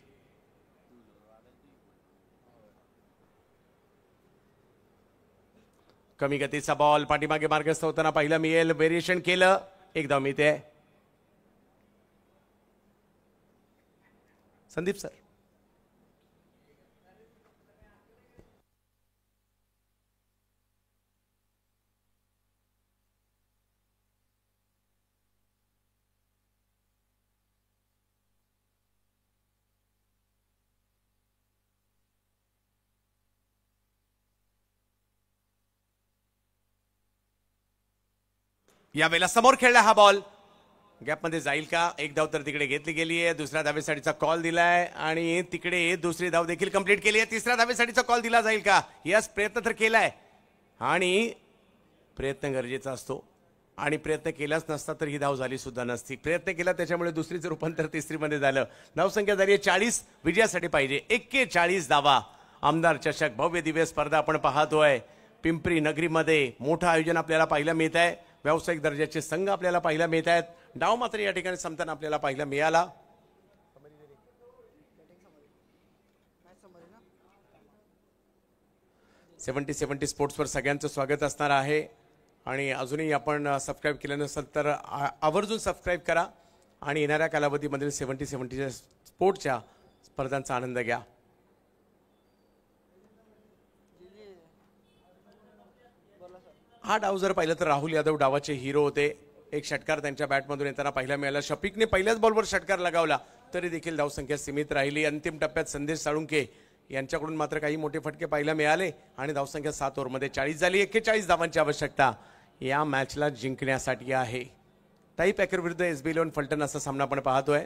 कमी गतीचा बॉल पाठीमागे मार्गस्थ होताना पाहायला मिळेल. व्हेरिएशन केलं, 1 धाव मिळते. संदीप सर. यावेळेला समोर खेळला हा बॉल, गॅपमध्ये जाईल का. 1 धाव तर तिकडे घेतली गेली आहे. दुसऱ्या धावेसाठीचा कॉल दिलाय आणि तिकडे दुसरी धाव देखील कंप्लीट केली आहे. तिसऱ्या धावेसाठीचा कॉल दिला जाईल का. यस, प्रयत्न तर केलाय आणि प्रयत्न गरजेचा असतो आणि प्रयत्न केलाच नसता तर ही धाव झाली सुद्धा नसती. प्रयत्न केला त्याच्यामुळे दुसरीचं रूपांतर तिसरीमध्ये झालं. धावसंख्या झाली 40, विजयासाठी पाहिजे 41 धावा. आमदार चषक भव्य दिव्य स्पर्धा आपण पाहतोय. पिंपरी नगरीमध्ये मोठं आयोजन आपल्याला पाहायला मिळत आहे. व्यावसायिक दर्जाचे संघ आपल्याला पाहायला मिळत आहेत. डाव मात्र या ठिकाणी संपताना आपल्याला पाहायला मिळाला. सेव्हन्टी स्पोर्ट्सवर सगळ्यांचं स्वागत असणार आहे आणि अजूनही आपण सबस्क्राईब केलं नसेल तर आवर्जून सबस्क्राईब करा आणि येणाऱ्या कालावधीमधील 70 स्पोर्ट्सच्या स्पर्धांचा आनंद घ्या. हा डाव जर पाहिलं तर राहुल यादव डावाचे हिरो होते. एक षटकार त्यांच्या बॅटमधून येताना पाहायला मिळाला. शफिकने पहिल्याच बॉलवर षटकार लगावला तरी देखील धावसंख्या सीमित राहिली. अंतिम टप्प्यात संदेश साळुंके यांच्याकडून मात्र काही मोठे फटके पाहायला मिळाले आणि धावसंख्या 7 ओव्हरमध्ये 40 झाली. 41 धावांची आवश्यकता या मॅचला जिंकण्यासाठी आहे. ताई पॅकर विरुद्ध SB11 फलटण असा सामना आपण पाहतोय.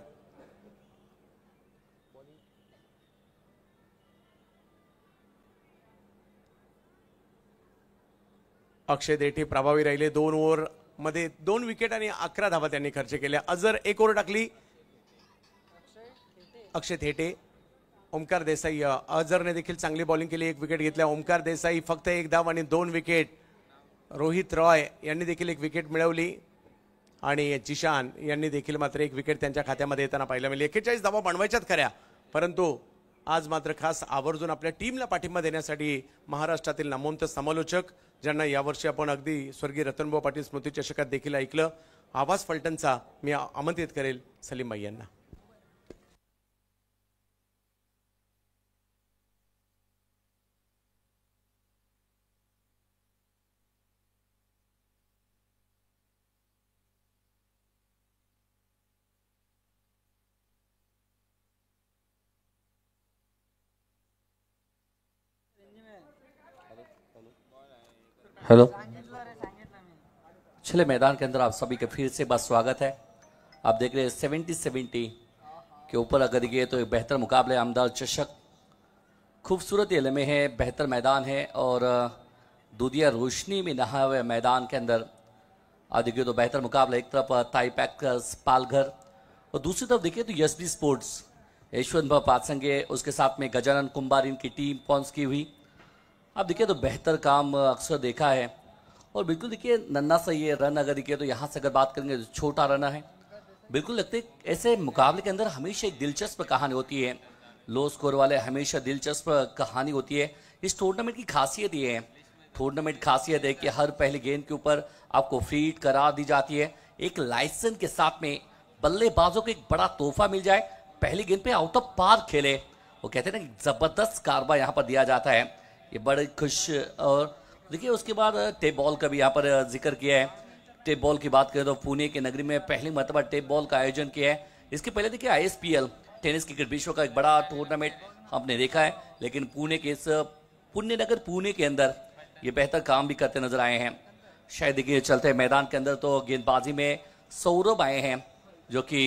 अक्षय देठे प्रभावी राहिले. 2 ओव्हर मध्ये 2 विकेट आणि 11 धावा त्यांनी खर्च केल्या. अजर 1 ओव्हर टाकली. अक्षय थेटे, ओमकार देसाई. अजरने देखील चांगली बॉलिंग केली, 1 विकेट घेतल्या. ओमकार देसाई फक्त 1 धाव आणि 2 विकेट. रोहित रॉय यांनी देखील 1 विकेट मिळवली आणि जिशान यांनी देखील मात्र 1 विकेट त्यांच्या खात्यामध्ये येताना पाहायला मिळाली. 41 धावा बनवायच्यात खऱ्या, परंतु आज मात्र खास आवर्जून आपल्या टीमला पाठिंबा देण्यासाठी महाराष्ट्रातील नामवंत समालोचक ज्यांना यावर्षी आपण अगदी स्वर्गीय रतनभाऊ पाटील स्मृती चषकात देखील ऐकलं, आवाज फलटणचा मी आमंत्रित करेल सलीमबाई यांना. हेलो, चले मैदान के अंदर आप सभी का फिर से बस स्वागत है. आप देख रहे हैं 70 के ऊपर अगर देखिए तो एक बेहतर मुकाबले आमदार चषक. खूबसूरत ये लम्हे हैं, बेहतर मैदान है और दूधिया रोशनी में नहा हुए मैदान के अंदर आप देखिए तो बेहतर मुकाबला. एक तरफ ताई पैकर्स पालघर और दूसरी तरफ देखिए तो SB स्पोर्ट्स यशवंत पातसंगे, उसके साथ में गजानन कुंभार इनकी टीम पहुंच की हुई. आप देखिए तो बेहतर काम अक्सर देखा है और बिल्कुल देखिए नन्ना सा ये रन अगर देखिए तो यहाँ से अगर बात करेंगे तो छोटा रन है. बिल्कुल लगते ऐसे मुकाबले के अंदर हमेशा एक दिलचस्प कहानी होती है. लो स्कोर वाले हमेशा दिलचस्प कहानी होती है. इस टूर्नामेंट की खासियत ये है, टूर्नामेंट खासियत है कि हर पहली गेंद के ऊपर आपको फ्री हिट करा दी जाती है. एक लाइसेंस के साथ में बल्लेबाजों को एक बड़ा तोहफा मिल जाए, पहली गेंद पे आउट ऑफ पार खेले, वो कहते हैं ना जबरदस्त कारवा यहाँ पर दिया जाता है. ये बड़े खुश. और देखिए उसके बाद टेप बॉल का भी यहाँ पर जिक्र किया है. टेप बॉल की बात करें तो पुणे की नगरी में पहली मरतबा टेप बॉल का आयोजन किया है. इसके पहले देखिए ISPL टेनिस क्रिकेट विश्व का एक बड़ा टूर्नामेंट हमने देखा है, लेकिन पुणे के इस पुण्यनगर पुणे के अंदर ये बेहतर काम भी करते नजर आए हैं. शायद देखिए चलते मैदान के अंदर तो गेंदबाजी में सौरभ आए हैं जो कि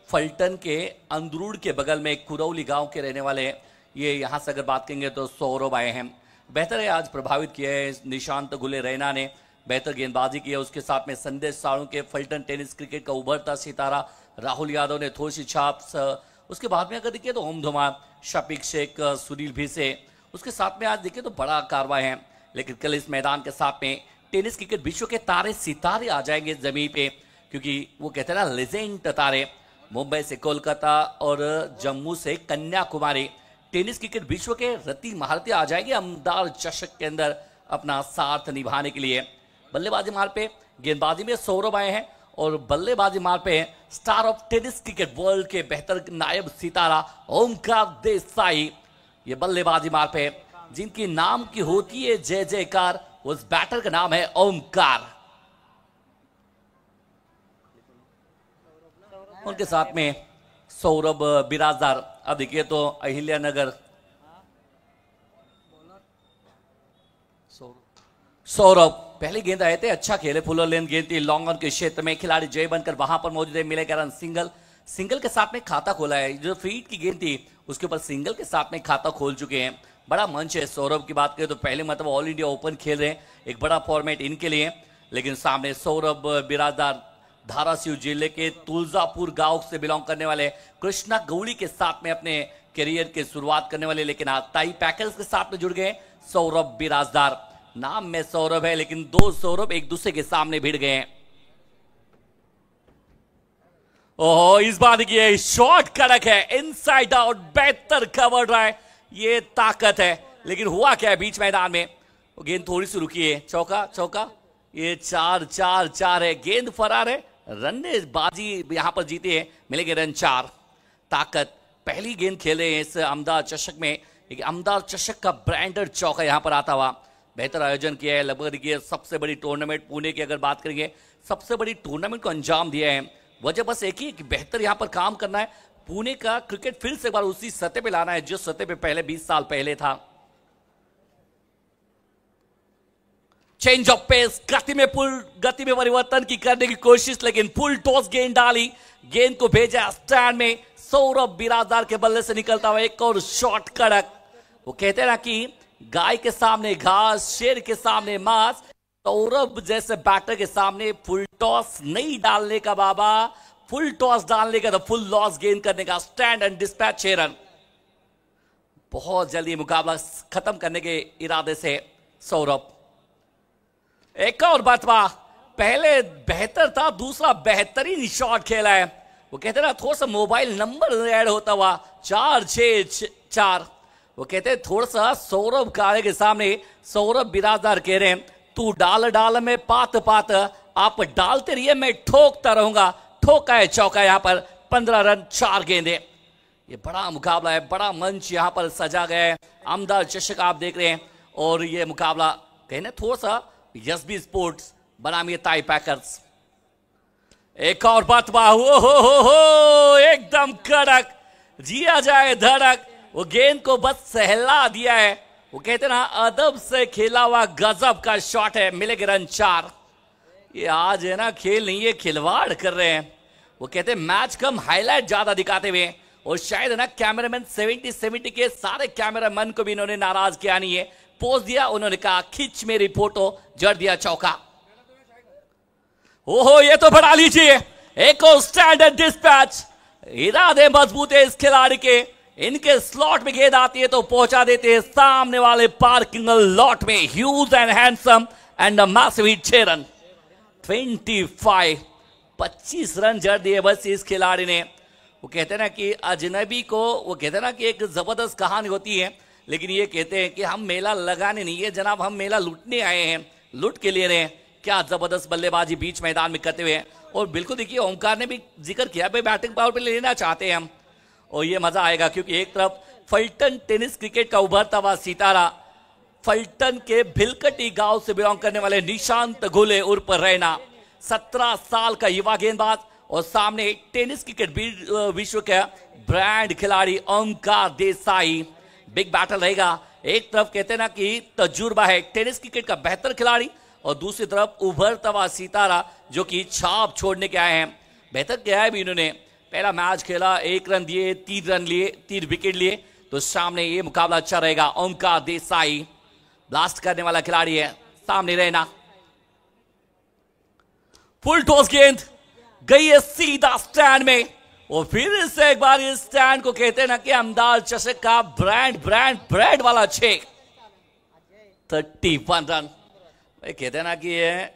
फलटन के अंदरूड़ के बगल में कुरौली गाँव के रहने वाले हैं. ये यहाँ से अगर बात करेंगे तो सौरभ आए हैं. बेहतर है, आज प्रभावित किया है निशांत गुले रैना ने, बेहतर गेंदबाजी की है. उसके साथ में संदेश साळुंके फलटन टेनिस क्रिकेट का उभरता सितारा राहुल यादव ने थोड़ी सी छाप। उसके बाद में अगर देखिए तो ओम धुमा, शफीक शेख, सुनील भिसे, उसके साथ में आज देखिए तो बड़ा कारवां है। लेकिन कल इस मैदान के साथ में टेनिस क्रिकेट विश्व के तारे सितारे आ जाएंगे जमीन पे, क्योंकि वो कहते हैं ना लेजेंड तारे। मुंबई से कोलकाता और जम्मू से कन्याकुमारी टेनिस क्रिकेट विश्व के रत्ती महारथी आ जाएंगे अमदार चषक के अंदर अपना साथ निभाने के लिए। बल्लेबाजी मार पे गेंदबाजी में सौरभ आए हैं और बल्लेबाजी मार पे star of tennis cricket world के बेहतर नायब सितारा ओमकार देसाई। ये बल्लेबाजी मार पे जिनकी नाम की होती है जय जयकार, उस बैटर का नाम है ओमकार। उनके साथ में सौरभ बिराजदार। अब देखिए तो अहिल्यानगर सौरभ पहली गेंद आए थे, अच्छा खेले, फुल लेंथ गेंद थी, लॉन्ग ऑन के क्षेत्र में खिलाड़ी जय बनकर वहां पर मौजूद है। मिलेगा रन, सिंगल के साथ में खाता खोला है। जो फीट की गेंद थी उसके ऊपर सिंगल के साथ में खाता खोल चुके हैं। बड़ा मंच है। सौरभ की बात करें तो पहले मतलब ऑल इंडिया ओपन खेल रहे हैं, एक बड़ा फॉर्मेट इनके लिए। लेकिन सामने सौरभ बिराजदार धाराशिव जिले के तुलजापुर गांव से बिलोंग करने वाले, कृष्णा गौड़ी के साथ में अपने करियर की शुरुआत करने वाले, लेकिन आज टाई पैकर्स के साथ में जुड़ गए सौरभ बिराजदार। नाम में सौरभ है लेकिन दो सौरभ एक दूसरे के सामने भिड़ गए हैं। ओह, इस बार देखिए शॉट कड़क है, इनसाइड आउट, बेहतर कवर रहा है, ये ताकत है। लेकिन हुआ क्या है बीच मैदान में, गेंद थोड़ी सी रुकी है, चौका चौका, ये 4-4-4 है, गेंद फरार है, रन बाजी यहां पर जीते हैं, मिलेंगे रन 4। ताकत पहली गेंद खेले इस अमदार चषक में, एक अमदार चषक का ब्रांडेड चौका यहां पर आता हुआ। बेहतर आयोजन किया है, लगभग देखिए सबसे बड़ी टूर्नामेंट पुणे की अगर बात करेंगे, सबसे बड़ी टूर्नामेंट को अंजाम दिया है। वजह बस एक ही कि बेहतर यहां पर काम करना है, पुणे का क्रिकेट फिर से एक बार उसी सतह पे लाना है जिस सतह पे पहले 20 साल पहले था। चेंज ऑफ पेस, गति में परिवर्तन की करने की कोशिश, लेकिन फुल टॉस गेंद डाली, गेंद को भेजा स्टैंड में, सौरभ बिराजदार के बल्ले से निकलता हुआ एक और शॉट कड़क। वो कहते हैं ना कि गाय के सामने घास, शेर के सामने मांस, सौरभ जैसे बैटर के सामने फुल टॉस नहीं डालने का बाबा, फुल टॉस डालने का तो फुल लॉस गेंद करने का, स्टैंड एंड डिस्पैच 6 रन। बहुत जल्दी मुकाबला खत्म करने के इरादे से सौरभ। एक और बतवा, पहले बेहतर था, दूसरा बेहतरीन शॉट खेला है। वो कहते ना थोड़ा सा मोबाइल नंबर ऐड होता हुआ 4-6-4। वो कहते हैं थोड़ा सा सौरभ काले के सामने सौरभ बिराजदार कह रहे हैं तू डाल डाल में पात पात, आप डालते रहिए मैं ठोकता रहूंगा। ठोका है चौका यहां पर, 15 रन 4 गेंदे। ये बड़ा मुकाबला है, बड़ा मंच यहां पर सजा गया है। अमदार चषक आप देख रहे हैं और ये मुकाबला कहने थोड़ा सा यस बी स्पोर्ट्स बनामी टाई पैकर्स। एक और बात हो एकदम कड़क, जिया जाए धड़क, वो गेंद को बस सहला दिया है। वो कहते ना अदब से खेला हुआ गजब का शॉट है, मिलेगा रन 4। ये आज है ना खेल नहीं, ये खिलवाड़ कर रहे हैं। वो कहते हैं मैच कम हाईलाइट ज्यादा दिखाते हुए, और शायद है ना कैमरामैन 70 के सारे कैमरामैन को भी इन्होंने नाराज किया नहीं है। पोज दिया, उन्होंने कहा खींच मेरी फोटो, जड़ दिया चौका। ओहो, ये तो बढ़ा लीजिए, एक और स्टैंडर्ड डिस्पैच। इरादे मजबूत है इस खिलाड़ी के, इनके स्लॉट में गेंद आती है तो पहुंचा देते हैं सामने वाले पार्किंग लॉट में। Huge end handsome end massive hit, 6 run 25 run जड़ दिए बस इस खिलाड़ी ने। वो कहते हैं ना कि अजनबी को, वो कहते हैं ना कि एक जबरदस्त कहानी होती है, लेकिन ये कहते हैं कि हम मेला लगाने नहीं है जनाब, हम मेला लूटने आए हैं, लूट के लिए रहे। क्या जबरदस्त बल्लेबाजी बीच मैदान में करते हुए, और बिल्कुल देखिए ओमकार ने भी जिक्र किया भाई बैटिंग पावर पे लेना चाहते हैं हम, और ये मजा आएगा क्योंकि एक तरफ फलटन टेनिस क्रिकेट का उभरता हुआ सितारा, फलटन के भिलकटी गांव से बिलोंग करने वाले निशांत घुले उर्फ रैना, 17 साल का युवा गेंदबाज, और सामने टेनिस क्रिकेट विश्व का ब्रांड खिलाड़ी ओमकार देसाई। बिग बैटल रहेगा। एक तरफ कहते हैं ना कि तजुर्बा है टेनिस क्रिकेट का बेहतर खिलाड़ी, और दूसरी तरफ उभरता हुआ सितारा जो कि छाप छोड़ने के आए हैं। बेहतर किया है भी इन्होंने, पहला मैच खेला, 1 रन दिए, 3 रन लिए, 3 विकेट लिए, तो सामने ये मुकाबला अच्छा रहेगा। ओमकार देसाई ब्लास्ट करने वाला खिलाड़ी है, सामने रहना। फुल टॉस गेंद, गई है सीधा स्टैंड में, और फिर से एक बार इस स्टैंड को कहते हैं ना कि अहमदाबाद चषक का ब्रांड वाला 6 31 रन। कहते हैं ना कि ये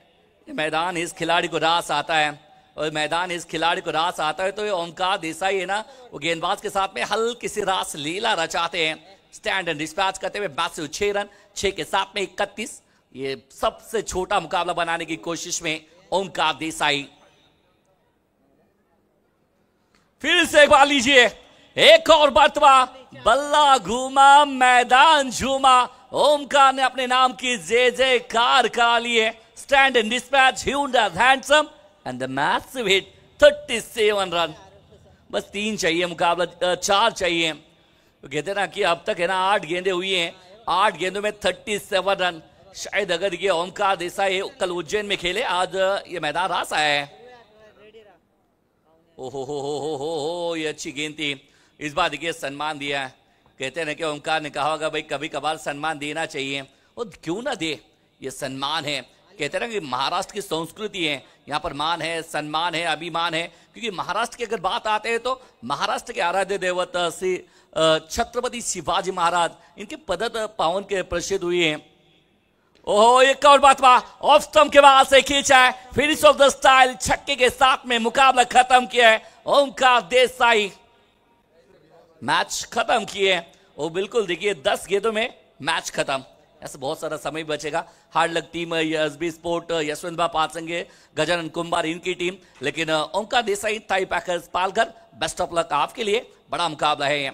मैदान इस खिलाड़ी को रास आता है, और मैदान इस खिलाड़ी को रास आता है तो ये ओमकार देसाई है ना, वो गेंदबाज के साथ में हल्की सी रास लीला रचाते हैं। स्टैंड एंड डिस्पैच करते हुए 6 रन, 6 के साथ में 31। ये सबसे छोटा मुकाबला बनाने की कोशिश में ओमकार देसाई। फिर से एक बार लीजिए, एक और मरतबा बल्ला घूमा मैदान झूमा, ओमकार ने अपने नाम की जयकार करा ली है। Stand and dispatch, handsome and the massive hit 37 run. बस 3 चाहिए, मुकाबला 4 चाहिए। तो कहते हैं ना कि अब तक है ना 8 गेंदें हुई हैं, 8 गेंदों में 37 रन। शायद अगर ये ओमकार देसाई कल उज्जैन में खेले, आज ये मैदान रास आया है। ओहो, ये अच्छी गेंद थी। इस बार देखिए सम्मान दिया है। कहते हैं ना कि ओमकार ने कहा होगा भाई कभी कभार सम्मान देना चाहिए, और क्यों ना दे, ये सम्मान है। कहते हैं ना कि महाराष्ट्र की संस्कृति है, यहाँ पर मान है, सम्मान है, अभिमान है। क्योंकि महाराष्ट्र की अगर बात आते हैं तो महाराष्ट्र के आराध्य देवत श्री छत्रपति शिवाजी महाराज, इनके पदत पावन के प्रसिद्ध हुए हैं। ओहो, एक और बात ऑफ स्टंप के बाद से खींचा है, फिनिश ऑफ द स्टाइल, छक्के के साथ में मुकाबला खत्म किया है ओमकार देसाई। मैच खत्म किए, और बिल्कुल देखिए 10 गेंदों में मैच खत्म। ऐसा बहुत सारा समय बचेगा। Hard luck team SB sport, Yashwant बा पालसंगे, गजानन कुंभार इनकी टीम, लेकिन Omkar Desai tie packers Palghar, best of luck आपके लिए। बड़ा मुकाबला है।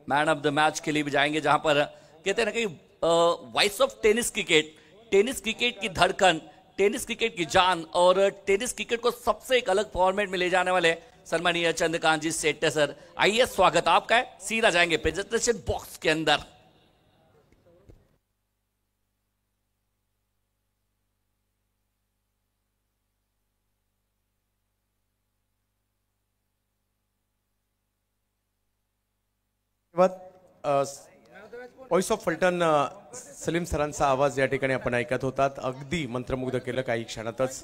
मैन ऑफ द मैच के लिए भी जाएंगे, जहां पर कहते हैं ना कि voice of tennis cricket, tennis cricket की धड़कन, टेनिस क्रिकेट की जान, और टेनिस क्रिकेट को सबसे एक अलग फॉर्मेट में ले जाने वाले सन्माननीय चंद्रकांत जी सेट्टे सर। आइए, स्वागत आपका है। सीधा जाएंगे प्रेजेंटेशन बॉक्स के अंदर। व्हॉइस ऑफ फलटण सलीम सरांचा आवाज या ठिकाणी आपण ऐकत होतात। अगदी मंत्रमुग्ध केलं काही क्षणातच।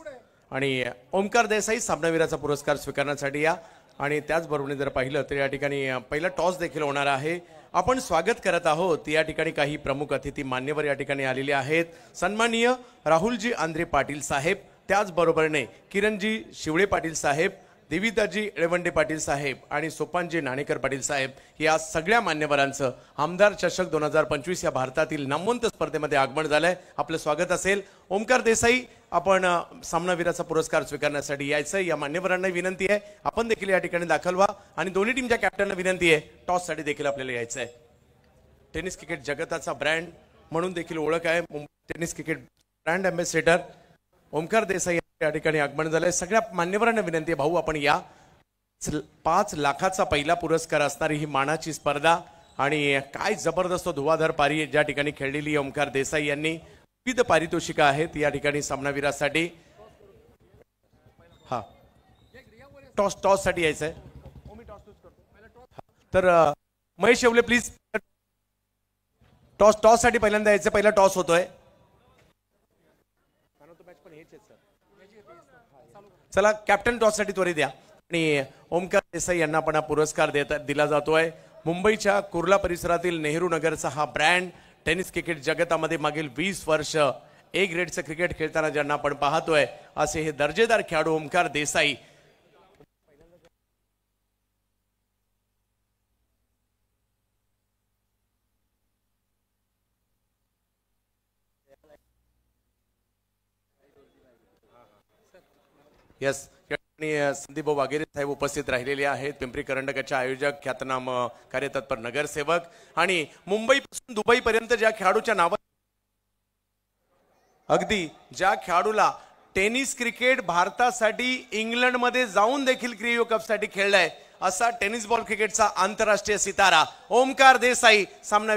आणि ओमकार देसाई सामनावीराचा पुरस्कार स्वीकारण्यासाठी या, आणि त्याचबरोबर जर पाहिलं तर या ठिकाणी पहिला टॉस देखील होणार आहे। आपण स्वागत करत आहोत। या ठिकाणी काही प्रमुख अतिथी मान्यवर या ठिकाणी आलेले आहेत। सन्माननीय राहुलजी आंद्रे पाटील साहेब, त्याचबरोबरने किरणजी शिवळे पाटील साहेब, देविदाजी एळवंडे पाटील साहेब आणि सोपानजी नाणेकर पाटील साहेब, या सगळ्या मान्यवरांचं आमदार चषक 2025 या भारतातील नामवंत स्पर्धेमध्ये आगमन झालंय। आपलं स्वागत असेल। ओमकार देसाई, आपण सामनावीराचा पुरस्कार स्वीकारण्यासाठी यायचं। या मान्यवरांना विनंती आहे आपण देखील या ठिकाणी दाखल व्हा, आणि दोन्ही टीमच्या कॅप्टनना विनंती आहे टॉस साठी देखील आपल्याला यायचं आहे। टेनिस क्रिकेट जगताचा ब्रँड म्हणून देखील ओळख आहे। Mumbai tennis cricket brand ambassador Omkar Desai या ठिकाणी आगमन झालंय। सगळ्या मान्यवरांना विनंती आहे, भाऊ आपण या। 5 लाखाचा पहिला पुरस्कार असणारी ही मानाची स्पर्धा, आणि काय जबरदस्त धुवाधार पारी ज्या ठिकाणी खेळलेली ओमकार देसाई यांनी। विविध पारितोषिका आहेत या ठिकाणी सामनावीरासाठी। हा, टॉस साठी यायचंय तर महेश येवले प्लीज, टॉस साठी पहिल्यांदा यायचं। पहिला टॉस होतोय। चला, कॅप्टन टॉस साठी त्वरित द्या, आणि ओमकार देसाई यांना पण हा पुरस्कार दिला जातोय। मुंबईच्या कुर्ला परिसरातील नेहरू नगरचा हा ब्रँड टेनिस क्रिकेट जगतामध्ये मागील 20 वर्ष ए ग्रेडचं क्रिकेट खेळताना ज्यांना आपण पाहतोय, असे हे दर्जेदार खेळाडू ओमकार देसाई। यस, संदीप वागेरे साहेब उपस्थित राहिलेले आहेत। पिंपरी करंडकाचे आयोजक, ख्यातनाम कार्यतत्पर नगरसेवक, आणि मुंबई पासून दुबई पर्यंत ज्या खेळाडूच्या नावा, अगदी ज्या खेळाडूला टेनिस क्रिकेट भारतासाठी इंग्लंड मध्ये जाऊन देखील क्रियो कप साठी खेळलाय, असा टेनिस बॉल क्रिकेटचा आंतरराष्ट्रीय सितारा ओमकार देसाई सामना